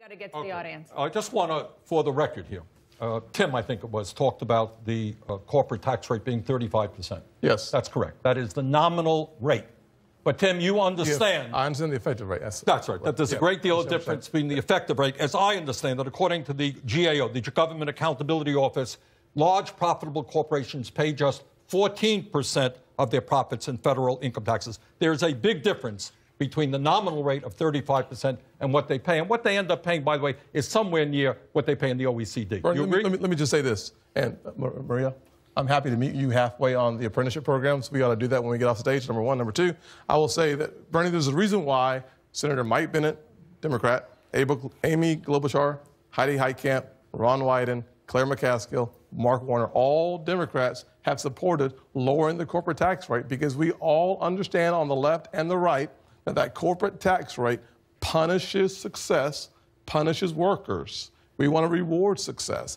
Got to get to the audience. I just want to, for the record here, Tim, I think it was, talked about the corporate tax rate being 35%. Yes. That's correct. That is the nominal rate. But, Tim, you understand. Yes, I understand the effective rate. That's right. That there's a great deal of difference between the effective rate. As I understand it, according to the GAO, the Government Accountability Office, large profitable corporations pay just 14% of their profits in federal income taxes. There's a big difference between the nominal rate of 35% and what they pay. And what they end up paying, by the way, is somewhere near what they pay in the OECD. Bernie, let me just say this. And, Maria, I'm happy to meet you halfway on the apprenticeship programs. We ought to do that when we get off stage, number one. Number two, I will say that, Bernie, there's a reason why Senator Mike Bennett, Democrat, Amy Klobuchar, Heidi Heitkamp, Ron Wyden, Claire McCaskill, Mark Warner, all Democrats have supported lowering the corporate tax rate, because we all understand on the left and the right that corporate tax rate punishes success, punishes workers. We want to reward success.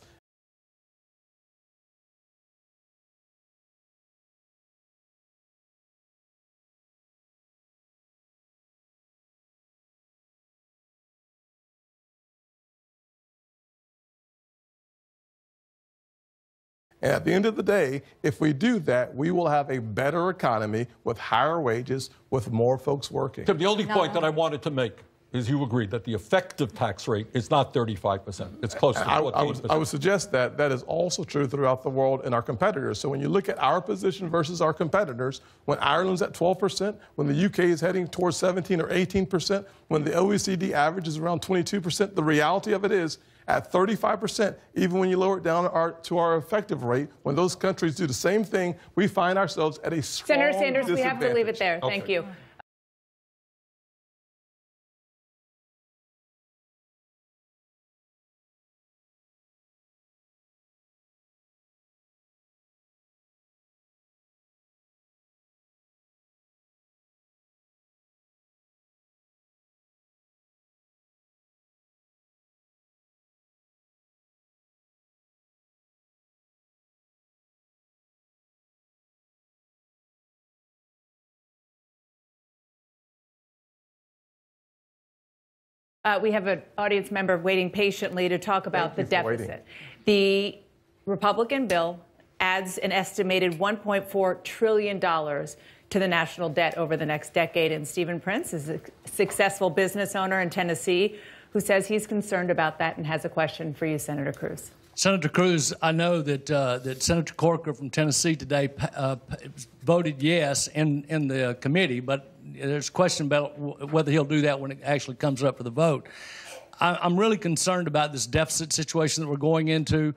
And at the end of the day, if we do that, we will have a better economy with higher wages, with more folks working. Tim, the only point that I wanted to make is you agreed that the effective tax rate is not 35%. It's close to 14%. I would suggest that that is also true throughout the world and our competitors. So when you look at our position versus our competitors, when Ireland's at 12%, when the UK is heading towards 17 or 18%, when the OECD average is around 22%, the reality of it is, at 35%, even when you lower it down to our effective rate, when those countries do the same thing, we find ourselves at a strong Senator Sanders, we have to leave it there. Okay. Thank you. We have an audience member waiting patiently to talk about the deficit. The Republican bill adds an estimated $1.4 trillion to the national debt over the next decade. And Stephen Prince is a successful business owner in Tennessee who says he's concerned about that and has a question for you, Senator Cruz. Senator Cruz, I know that that Senator Corker from Tennessee today voted yes in the committee, but there's a question about whether he'll do that when it actually comes up for the vote. I'm really concerned about this deficit situation that we're going into.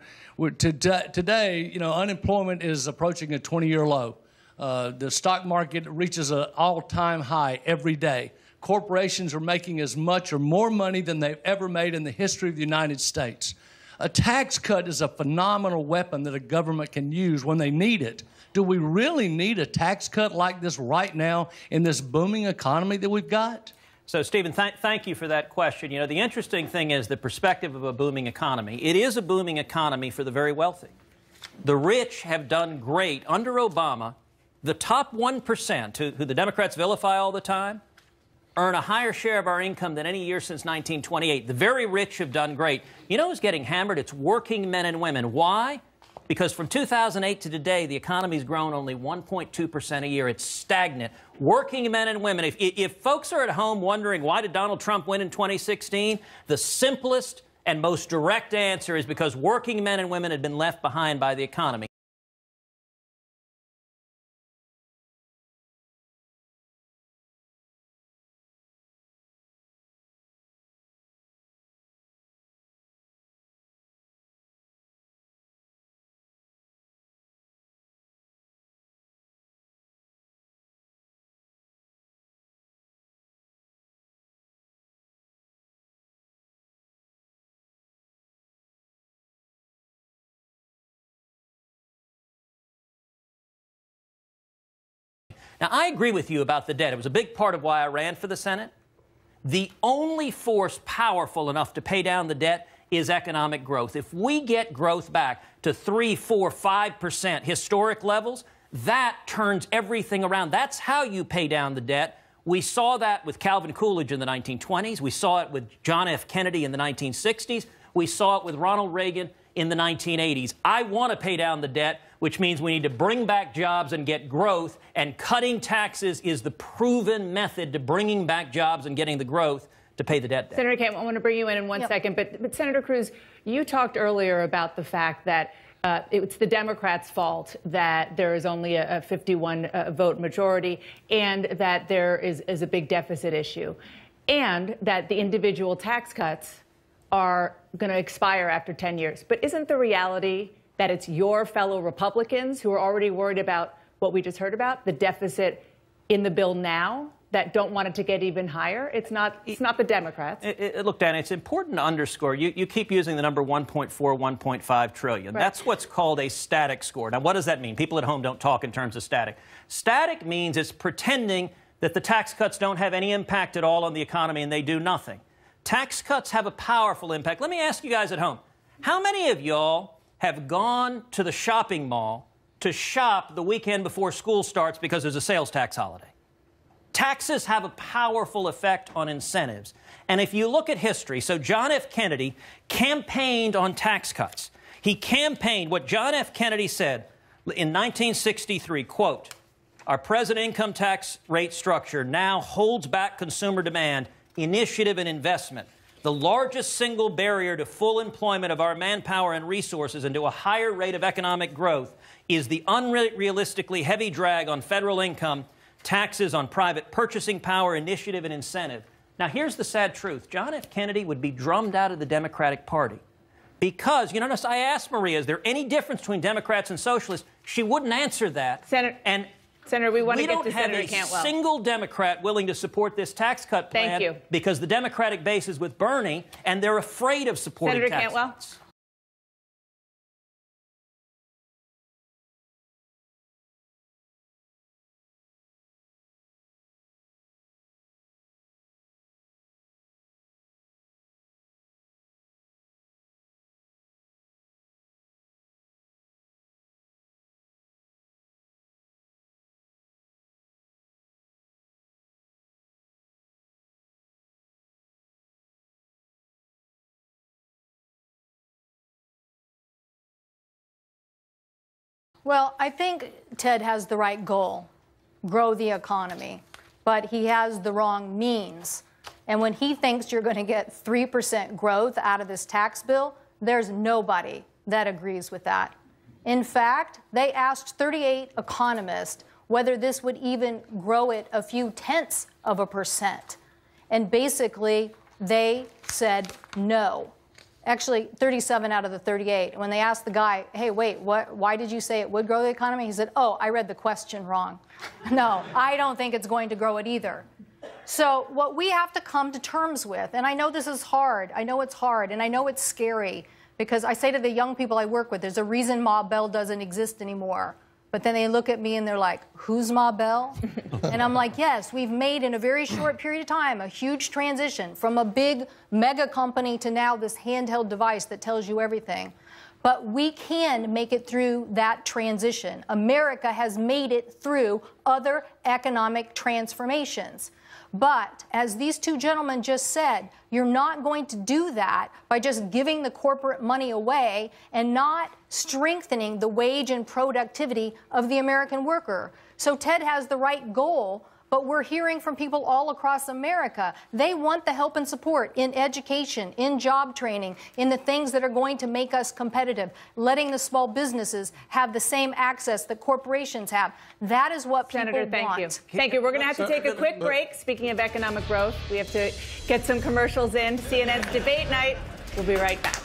Today, you know, unemployment is approaching a 20-year low. The stock market reaches an all-time high every day. Corporations are making as much or more money than they've ever made in the history of the United States. A tax cut is a phenomenal weapon that a government can use when they need it. Do we really need a tax cut like this right now in this booming economy that we've got? So, Stephen, thank you for that question. You know, the interesting thing is the perspective of a booming economy. It is a booming economy for the very wealthy. The rich have done great. Under Obama, the top 1%, who the Democrats vilify all the time, earn a higher share of our income than any year since 1928. The very rich have done great. You know who's getting hammered? It's working men and women. Why? Because from 2008 to today, the economy's grown only 1.2% a year. It's stagnant. Working men and women. If folks are at home wondering why did Donald Trump win in 2016, the simplest and most direct answer is because working men and women had been left behind by the economy. Now, I agree with you about the debt. It was a big part of why I ran for the Senate. The only force powerful enough to pay down the debt is economic growth. If we get growth back to 3, 4, 5% historic levels, that turns everything around. That's how you pay down the debt. We saw that with Calvin Coolidge in the 1920s. We saw it with John F. Kennedy in the 1960s. We saw it with Ronald Reagan in the 1980s. I want to pay down the debt, which means we need to bring back jobs and get growth, and cutting taxes is the proven method to bringing back jobs and getting the growth to pay the debt down. Senator Kemp, I want to bring you in one second, but Senator Cruz, you talked earlier about the fact that it's the Democrats' fault that there is only a 51 vote majority, and that there is a big deficit issue, and that the individual tax cuts are going to expire after 10 years. But isn't the reality that it's your fellow Republicans who are already worried about what we just heard about, the deficit in the bill now, that don't want it to get even higher? It's not the Democrats. Look, Dana, it's important to underscore. You keep using the number 1.4, 1.5 trillion. Right. That's what's called a static score. Now, what does that mean? People at home don't talk in terms of static. Static means it's pretending that the tax cuts don't have any impact at all on the economy and they do nothing. Tax cuts have a powerful impact. Let me ask you guys at home, how many of y'all have gone to the shopping mall to shop the weekend before school starts because there's a sales tax holiday? Taxes have a powerful effect on incentives. And if you look at history, so John F. Kennedy campaigned on tax cuts. He campaigned what John F. Kennedy said in 1963, quote, "Our present income tax rate structure now holds back consumer demand, initiative, and investment. The largest single barrier to full employment of our manpower and resources and to a higher rate of economic growth is the unrealistically heavy drag on federal income, taxes on private purchasing power, initiative, and incentive." Now, here's the sad truth. John F. Kennedy would be drummed out of the Democratic Party because, you notice I asked Maria, is there any difference between Democrats and socialists? She wouldn't answer that. Senator, we want to get to Senator Cantwell. We don't have a single Democrat willing to support this tax cut plan. Thank you. Because the Democratic base is with Bernie, and they're afraid of supporting Senator tax Cantwell? cuts. Well, I think Ted has the right goal, grow the economy, but he has the wrong means. And when he thinks you're going to get 3% growth out of this tax bill, there's nobody that agrees with that. In fact, they asked 38 economists whether this would even grow it a few tenths of a percent. And basically, they said no. Actually, 37 out of the 38. And when they asked the guy, hey, wait, why did you say it would grow the economy? He said, oh, I read the question wrong. No, I don't think it's going to grow it either. So what we have to come to terms with, and I know this is hard, I know it's hard, and I know it's scary, because I say to the young people I work with, there's a reason Ma Bell doesn't exist anymore. But then they look at me and they're like, who's Ma Bell? And I'm like, yes, we've made in a very short period of time a huge transition from a big mega company to now this handheld device that tells you everything. But we can make it through that transition. America has made it through other economic transformations. But as these two gentlemen just said, you're not going to do that by just giving the corporate money away and not strengthening the wage and productivity of the American worker. So Ted has the right goal, but we're hearing from people all across America. They want the help and support in education, in job training, in the things that are going to make us competitive, letting the small businesses have the same access that corporations have. That is what people want. Senator, thank you. Thank you. We're going to have to take a quick break. Speaking of economic growth, we have to get some commercials in. CNN's Debate Night. We'll be right back.